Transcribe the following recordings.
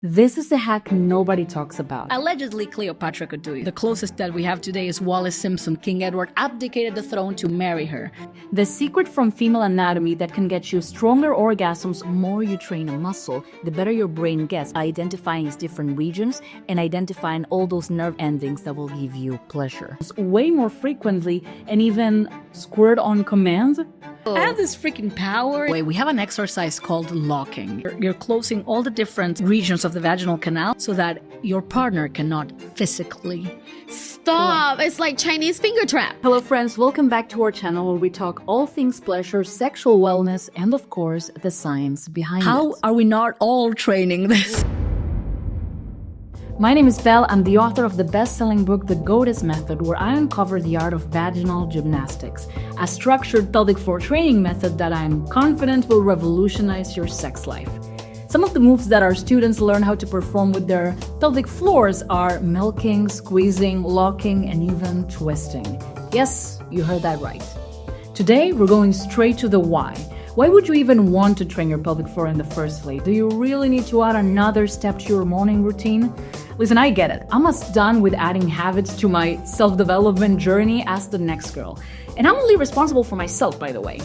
This is the hack nobody talks about. Allegedly, Cleopatra could do it. The closest that we have today is Wallis Simpson. King Edward abdicated the throne to marry her. The secret from female anatomy that can get you stronger orgasms more you train a muscle, the better your brain gets identifying its different regions and identifying all those nerve endings that will give you pleasure. Way more frequently and even squirt on command. I have this freaking power. We have an exercise called locking. You're closing all the different regions of the vaginal canal so that your partner cannot physically. Stop! It's like Chinese finger trap. Hello friends, welcome back to our channel where we talk all things pleasure, sexual wellness, and of course, the science behind it. How are we not all training this? My name is Belle. I'm the author of the best-selling book, The Goddess Method, where I uncover the art of vaginal gymnastics, a structured pelvic floor training method that I'm confident will revolutionize your sex life. Some of the moves that our students learn how to perform with their pelvic floors are milking, squeezing, locking, and even twisting. Yes, you heard that right. Today, we're going straight to the why. Why would you even want to train your pelvic floor in the first place? Do you really need to add another step to your morning routine? Listen, I get it. I'm as done with adding habits to my self-development journey as the next girl. And I'm only responsible for myself, by the way.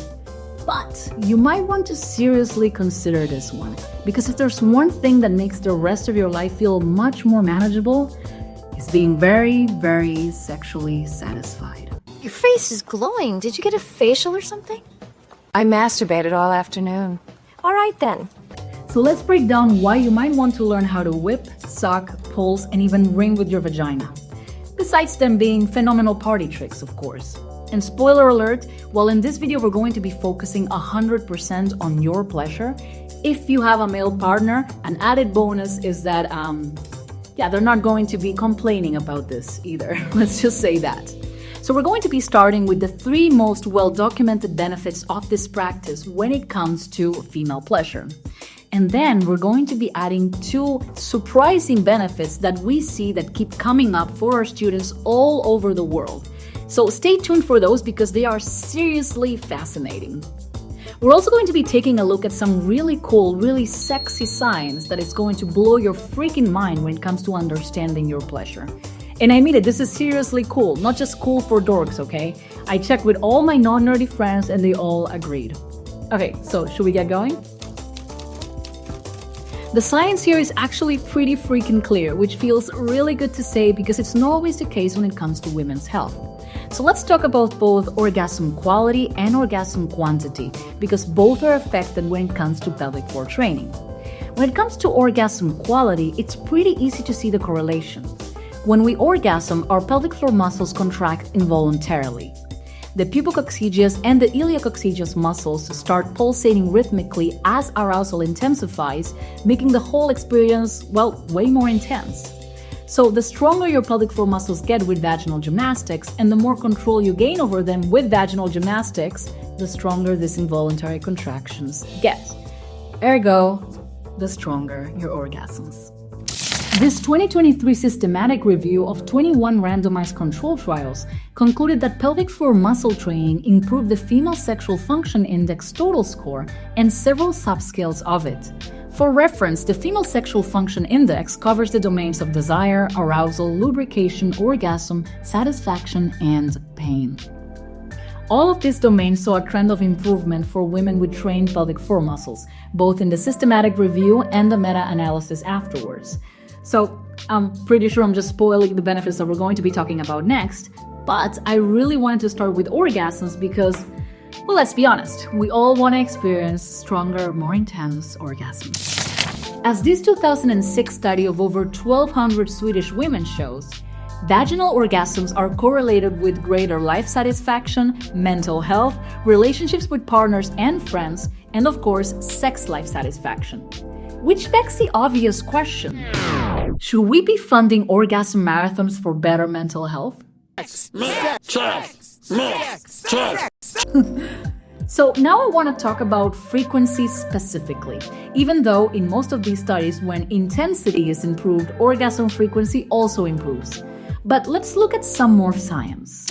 But you might want to seriously consider this one. Because if there's one thing that makes the rest of your life feel much more manageable, it's being very, very sexually satisfied. Your face is glowing. Did you get a facial or something? I masturbated all afternoon. All right then. So let's break down why you might want to learn how to whip, suck, pulse, and even ring with your vagina. Besides them being phenomenal party tricks, of course. And spoiler alert, while in this video we're going to be focusing 100% on your pleasure, if you have a male partner, an added bonus is that, they're not going to be complaining about this either. Let's just say that. So we're going to be starting with the 3 most well-documented benefits of this practice when it comes to female pleasure. And then we're going to be adding 2 surprising benefits that we see that keep coming up for our students all over the world. So stay tuned for those because they are seriously fascinating. We're also going to be taking a look at some really cool, really sexy science that is going to blow your freaking mind when it comes to understanding your pleasure. And I mean it, this is seriously cool, not just cool for dorks, okay? I checked with all my non-nerdy friends and they all agreed. Okay, so should we get going? The science here is actually pretty freaking clear, which feels really good to say because it's not always the case when it comes to women's health. So let's talk about both orgasm quality and orgasm quantity, because both are affected when it comes to pelvic floor training. When it comes to orgasm quality, it's pretty easy to see the correlation. When we orgasm, our pelvic floor muscles contract involuntarily. The pubococcygeus and the iliococcygeus muscles start pulsating rhythmically as arousal intensifies, making the whole experience, way more intense. So the stronger your pelvic floor muscles get with vaginal gymnastics and the more control you gain over them with vaginal gymnastics, the stronger these involuntary contractions get. Ergo, the stronger your orgasms. This 2023 systematic review of 21 randomized control trials concluded that pelvic floor muscle training improved the female sexual function index total score and several subscales of it. For reference, the female sexual function index covers the domains of desire, arousal, lubrication, orgasm, satisfaction, and pain. All of these domains saw a trend of improvement for women with trained pelvic floor muscles, both in the systematic review and the meta-analysis afterwards. So I'm pretty sure I'm just spoiling the benefits that we're going to be talking about next, but I really wanted to start with orgasms because, well, let's be honest, we all want to experience stronger, more intense orgasms. As this 2006 study of over 1,200 Swedish women shows, vaginal orgasms are correlated with greater life satisfaction, mental health, relationships with partners and friends, and of course, sex life satisfaction. Which begs the obvious question. Should we be funding orgasm marathons for better mental health? So now I want to talk about frequency specifically, even though in most of these studies when intensity is improved, orgasm frequency also improves. But let's look at some more science.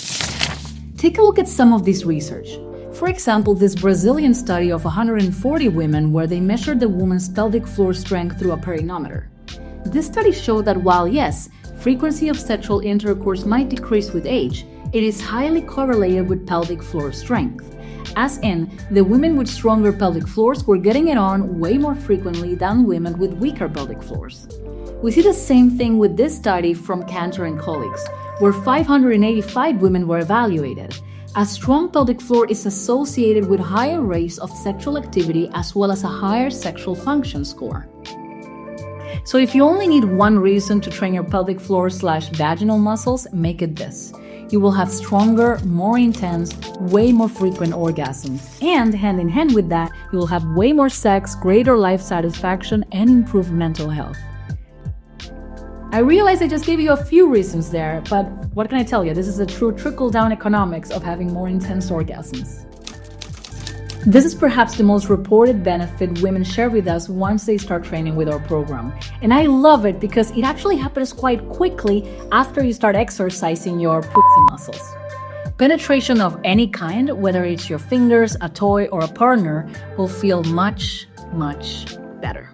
Take a look at some of this research. For example, this Brazilian study of 140 women where they measured the woman's pelvic floor strength through a periometer. This study showed that while yes, frequency of sexual intercourse might decrease with age, it is highly correlated with pelvic floor strength. As in, the women with stronger pelvic floors were getting it on way more frequently than women with weaker pelvic floors. We see the same thing with this study from Cantor and colleagues, where 585 women were evaluated. A strong pelvic floor is associated with higher rates of sexual activity as well as a higher sexual function score. So if you only need one reason to train your pelvic floor/vaginal muscles, make it this. You will have stronger, more intense, way more frequent orgasms. And hand in hand with that, you will have way more sex, greater life satisfaction, and improved mental health. I realize I just gave you a few reasons there, but what can I tell you? This is a true trickle-down economics of having more intense orgasms. This is perhaps the most reported benefit women share with us once they start training with our program. And I love it because it actually happens quite quickly after you start exercising your pussy muscles. Penetration of any kind, whether it's your fingers, a toy, or a partner, will feel much, much better.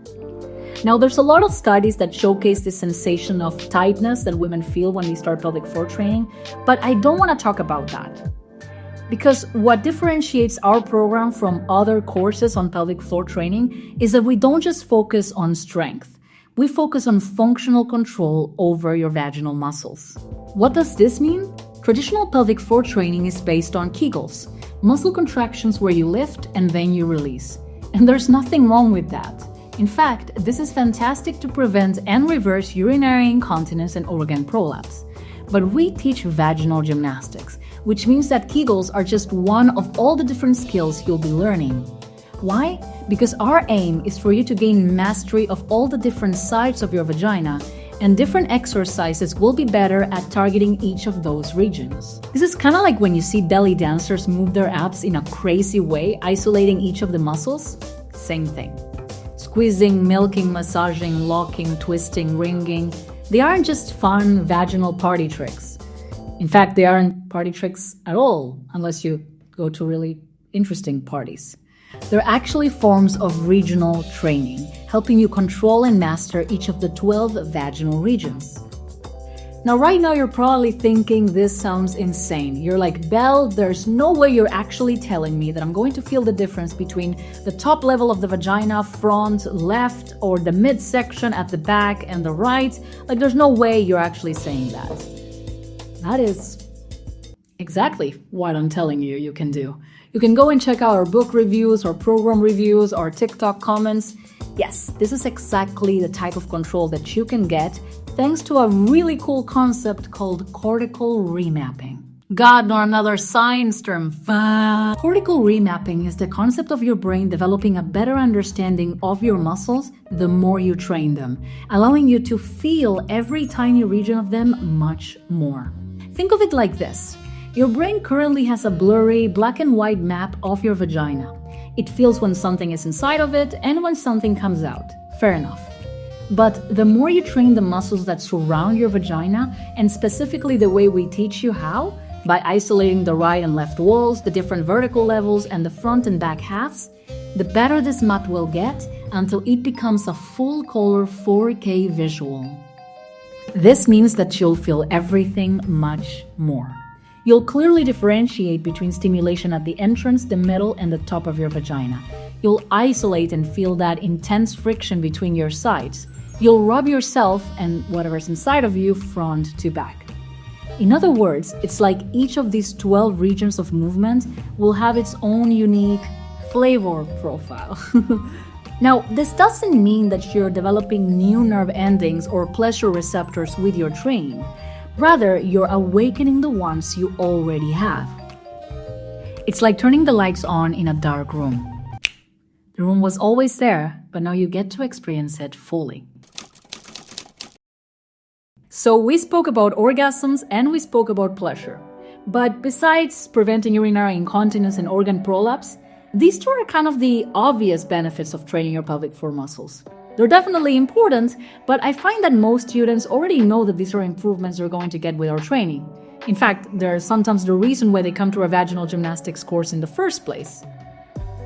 Now, there's a lot of studies that showcase the sensation of tightness that women feel when they start pelvic floor training, but I don't want to talk about that. Because what differentiates our program from other courses on pelvic floor training is that we don't just focus on strength. We focus on functional control over your vaginal muscles. What does this mean? Traditional pelvic floor training is based on Kegels, muscle contractions where you lift and then you release. And there's nothing wrong with that. In fact, this is fantastic to prevent and reverse urinary incontinence and organ prolapse. But we teach vaginal gymnastics, which means that Kegels are just one of all the different skills you'll be learning. Why? Because our aim is for you to gain mastery of all the different sides of your vagina, and different exercises will be better at targeting each of those regions. This is kind of like when you see belly dancers move their abs in a crazy way, isolating each of the muscles. Same thing. Squeezing, milking, massaging, locking, twisting, ringing. They aren't just fun vaginal party tricks. In fact, they aren't party tricks at all, unless you go to really interesting parties. They're actually forms of regional training, helping you control and master each of the 12 vaginal regions. Now, right now, you're probably thinking this sounds insane. You're like, Belle, there's no way you're actually telling me that I'm going to feel the difference between the top level of the vagina, front, left, or the midsection at the back and the right. Like, there's no way you're actually saying that. That is exactly what I'm telling you you can do. You can go and check out our book reviews, our program reviews, our TikTok comments. Yes, this is exactly the type of control that you can get thanks to a really cool concept called cortical remapping. God, not another science term. Cortical remapping is the concept of your brain developing a better understanding of your muscles the more you train them, allowing you to feel every tiny region of them much more. Think of it like this. Your brain currently has a blurry black and white map of your vagina. It feels when something is inside of it and when something comes out. Fair enough. But the more you train the muscles that surround your vagina, and specifically the way we teach you how, by isolating the right and left walls, the different vertical levels, and the front and back halves, the better this map will get until it becomes a full-color 4K visual. This means that you'll feel everything much more. You'll clearly differentiate between stimulation at the entrance, the middle, and the top of your vagina. You'll isolate and feel that intense friction between your sides. You'll rub yourself and whatever's inside of you front to back. In other words, it's like each of these 12 regions of movement will have its own unique flavor profile. Now, this doesn't mean that you're developing new nerve endings or pleasure receptors with your training. Rather, you're awakening the ones you already have. It's like turning the lights on in a dark room. The room was always there, but now you get to experience it fully. So we spoke about orgasms and we spoke about pleasure. But besides preventing urinary incontinence and organ prolapse, these two are kind of the obvious benefits of training your pelvic floor muscles. They're definitely important, but I find that most students already know that these are improvements they're going to get with our training. In fact, they're sometimes the reason why they come to our vaginal gymnastics course in the first place.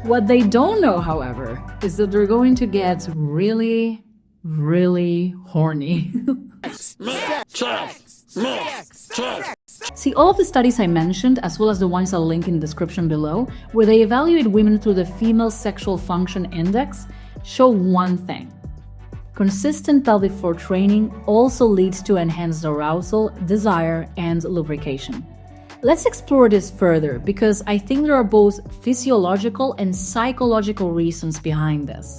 What they don't know, however, is that they're going to get really, really horny. See, all of the studies I mentioned, as well as the ones I'll link in the description below, where they evaluate women through the Female Sexual Function Index, show one thing. Consistent pelvic floor training also leads to enhanced arousal, desire, and lubrication. Let's explore this further because I think there are both physiological and psychological reasons behind this.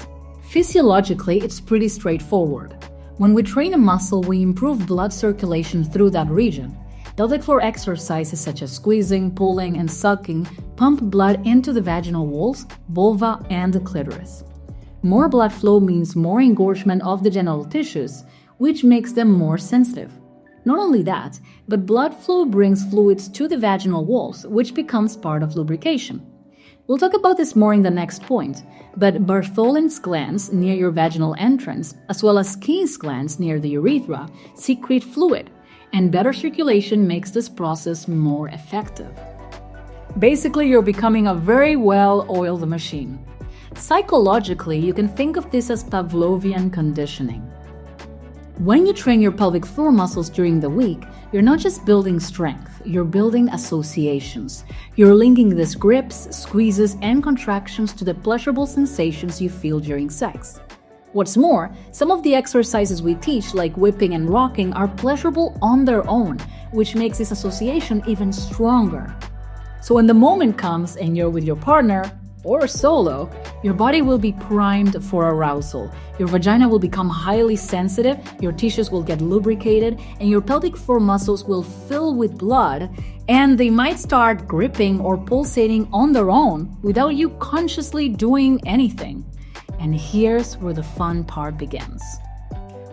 Physiologically, it's pretty straightforward. When we train a muscle, we improve blood circulation through that region. Pelvic floor exercises such as squeezing, pulling, and sucking pump blood into the vaginal walls, vulva, and the clitoris. More blood flow means more engorgement of the genital tissues, which makes them more sensitive. Not only that, but blood flow brings fluids to the vaginal walls, which becomes part of lubrication. We'll talk about this more in the next point, but Bartholin's glands near your vaginal entrance, as well as Key's glands near the urethra, secrete fluid, and better circulation makes this process more effective. Basically, you're becoming a very well-oiled machine. Psychologically, you can think of this as Pavlovian conditioning. When you train your pelvic floor muscles during the week, you're not just building strength, you're building associations. You're linking these grips, squeezes, and contractions to the pleasurable sensations you feel during sex. What's more, some of the exercises we teach, like whipping and rocking, are pleasurable on their own, which makes this association even stronger. So when the moment comes and you're with your partner, or solo, your body will be primed for arousal. Your vagina will become highly sensitive, your tissues will get lubricated, and your pelvic floor muscles will fill with blood, and they might start gripping or pulsating on their own without you consciously doing anything. And here's where the fun part begins.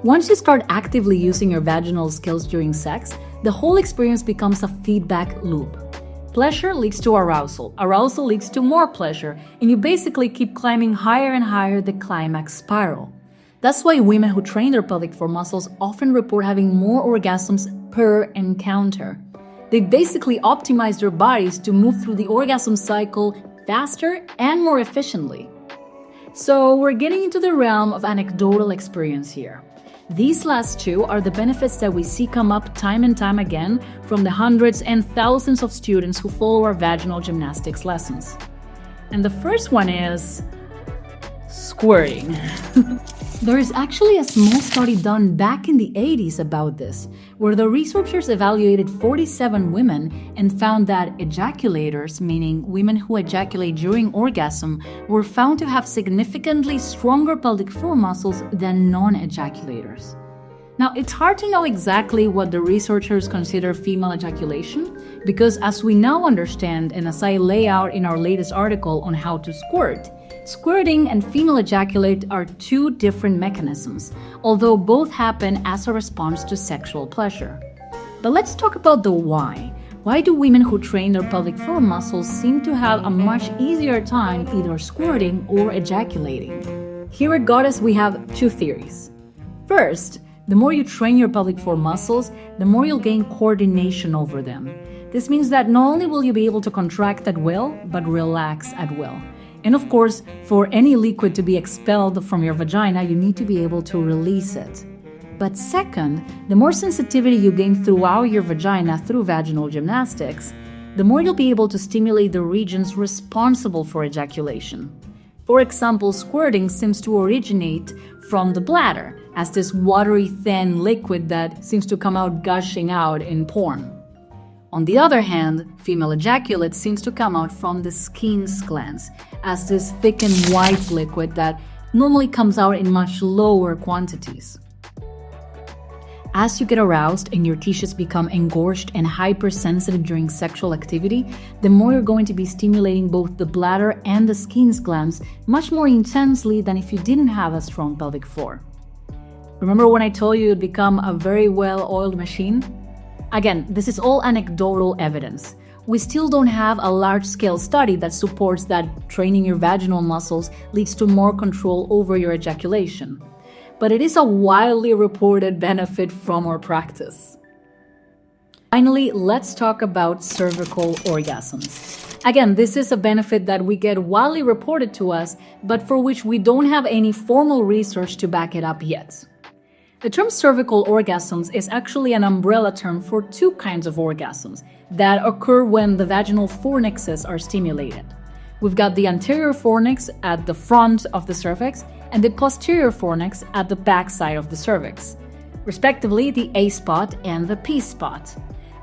Once you start actively using your vaginal skills during sex, the whole experience becomes a feedback loop. Pleasure leads to arousal, arousal leads to more pleasure, and you basically keep climbing higher and higher the climax spiral. That's why women who train their pelvic floor muscles often report having more orgasms per encounter. They basically optimize their bodies to move through the orgasm cycle faster and more efficiently. So we're getting into the realm of anecdotal experience here. These last two are the benefits that we see come up time and time again from the hundreds and thousands of students who follow our vaginal gymnastics lessons. And the first one is squirting. There is actually a small study done back in the 80s about this, where the researchers evaluated 47 women and found that ejaculators, meaning women who ejaculate during orgasm, were found to have significantly stronger pelvic floor muscles than non-ejaculators. Now, it's hard to know exactly what the researchers consider female ejaculation, because as we now understand, and as I lay out in our latest article on how to squirt, squirting and female ejaculate are two different mechanisms, although both happen as a response to sexual pleasure. But let's talk about the why. Why do women who train their pelvic floor muscles seem to have a much easier time either squirting or ejaculating? Here at Goddess, we have two theories. First, the more you train your pelvic floor muscles, the more you'll gain coordination over them. This means that not only will you be able to contract at will, but relax at will. And of course, for any liquid to be expelled from your vagina, you need to be able to release it. But second, the more sensitivity you gain throughout your vagina through vaginal gymnastics, the more you'll be able to stimulate the regions responsible for ejaculation. For example, squirting seems to originate from the bladder, as this watery, thin liquid that seems to come out gushing out in porn. On the other hand, female ejaculate seems to come out from the Skin's glands, as this thick and white liquid that normally comes out in much lower quantities. As you get aroused and your tissues become engorged and hypersensitive during sexual activity, the more you're going to be stimulating both the bladder and the Skin's glands much more intensely than if you didn't have a strong pelvic floor. Remember when I told you you'd become a very well-oiled machine? Again, this is all anecdotal evidence. We still don't have a large-scale study that supports that training your vaginal muscles leads to more control over your ejaculation. But it is a widely reported benefit from our practice. Finally, let's talk about cervical orgasms. Again, this is a benefit that we get widely reported to us, but for which we don't have any formal research to back it up yet. The term cervical orgasms is actually an umbrella term for two kinds of orgasms that occur when the vaginal fornixes are stimulated. We've got the anterior fornix at the front of the cervix and the posterior fornix at the back side of the cervix, respectively the A spot and the P spot.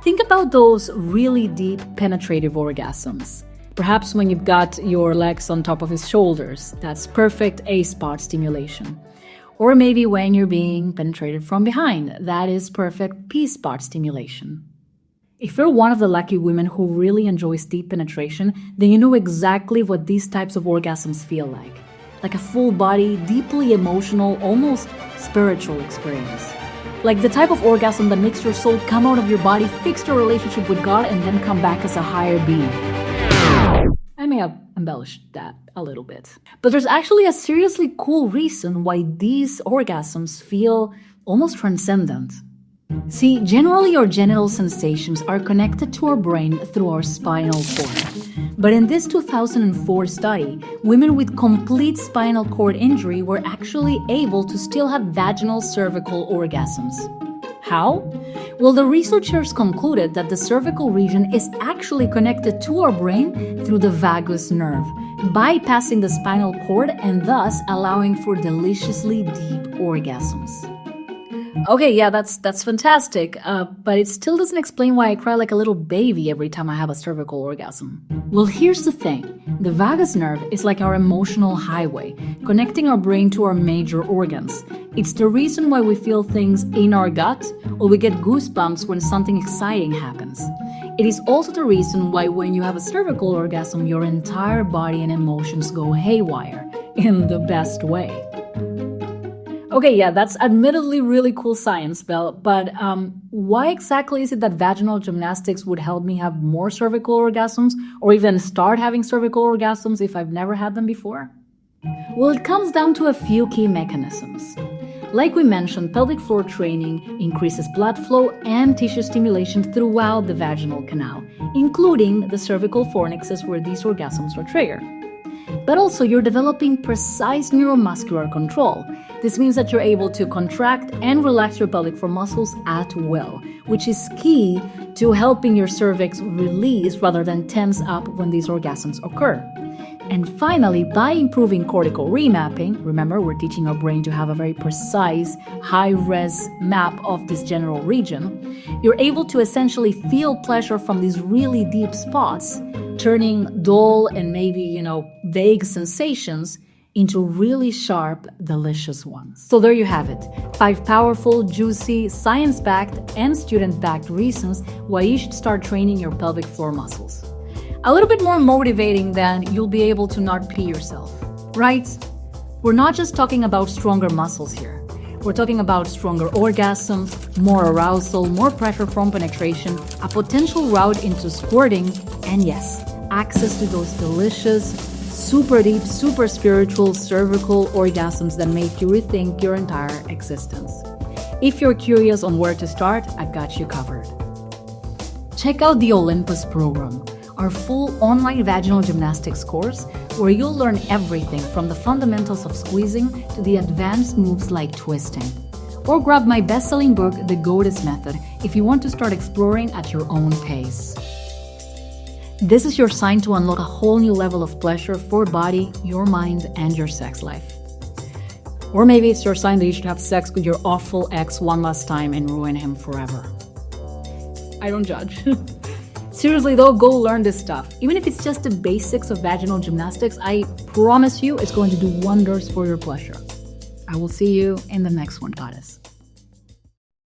Think about those really deep penetrative orgasms. Perhaps when you've got your legs on top of his shoulders, that's perfect A spot stimulation. Or maybe when you're being penetrated from behind, that is perfect P spot stimulation. If you're one of the lucky women who really enjoys deep penetration, then you know exactly what these types of orgasms feel like a full body, deeply emotional, almost spiritual experience. Like the type of orgasm that makes your soul come out of your body, fix your relationship with God, and then come back as a higher being. I may have embellished that a little bit. But there's actually a seriously cool reason why these orgasms feel almost transcendent. See, generally our genital sensations are connected to our brain through our spinal cord. But in this 2004 study, women with complete spinal cord injury were actually able to still have vaginal cervical orgasms. How? Well, the researchers concluded that the cervical region is actually connected to our brain through the vagus nerve, bypassing the spinal cord and thus allowing for deliciously deep orgasms. Okay, yeah, that's fantastic, but it still doesn't explain why I cry like a little baby every time I have a cervical orgasm. Well, here's the thing. The vagus nerve is like our emotional highway, connecting our brain to our major organs. It's the reason why we feel things in our gut, or we get goosebumps when something exciting happens. It is also the reason why when you have a cervical orgasm, your entire body and emotions go haywire, in the best way. Okay, yeah, that's admittedly really cool science, Belle, but why exactly is it that vaginal gymnastics would help me have more cervical orgasms, or even start having cervical orgasms if I've never had them before? Well, it comes down to a few key mechanisms. Like we mentioned, pelvic floor training increases blood flow and tissue stimulation throughout the vaginal canal, including the cervical fornixes where these orgasms are triggered. But also, you're developing precise neuromuscular control. This means that you're able to contract and relax your pelvic floor muscles at will, which is key to helping your cervix release rather than tense up when these orgasms occur. And finally, by improving cortical remapping, remember we're teaching our brain to have a very precise, high-res map of this general region, you're able to essentially feel pleasure from these really deep spots, turning dull and maybe, vague sensations into really sharp, delicious ones. So there you have it. 5 powerful, juicy, science-backed, and student-backed reasons why you should start training your pelvic floor muscles. A little bit more motivating than you'll be able to not pee yourself, right? We're not just talking about stronger muscles here. We're talking about stronger orgasms, more arousal, more pressure from penetration, a potential route into squirting, and yes, access to those delicious, super deep, super spiritual cervical orgasms that make you rethink your entire existence. If you're curious on where to start, I've got you covered. Check out the Olympus program, our full online vaginal gymnastics course where you'll learn everything from the fundamentals of squeezing to the advanced moves like twisting. Or grab my best-selling book, The Goddess Method, if you want to start exploring at your own pace. This is your sign to unlock a whole new level of pleasure for body, your mind, and your sex life. Or maybe it's your sign that you should have sex with your awful ex one last time and ruin him forever. I don't judge. Seriously though, go learn this stuff. Even if it's just the basics of vaginal gymnastics, I promise you it's going to do wonders for your pleasure. I will see you in the next one, goddess.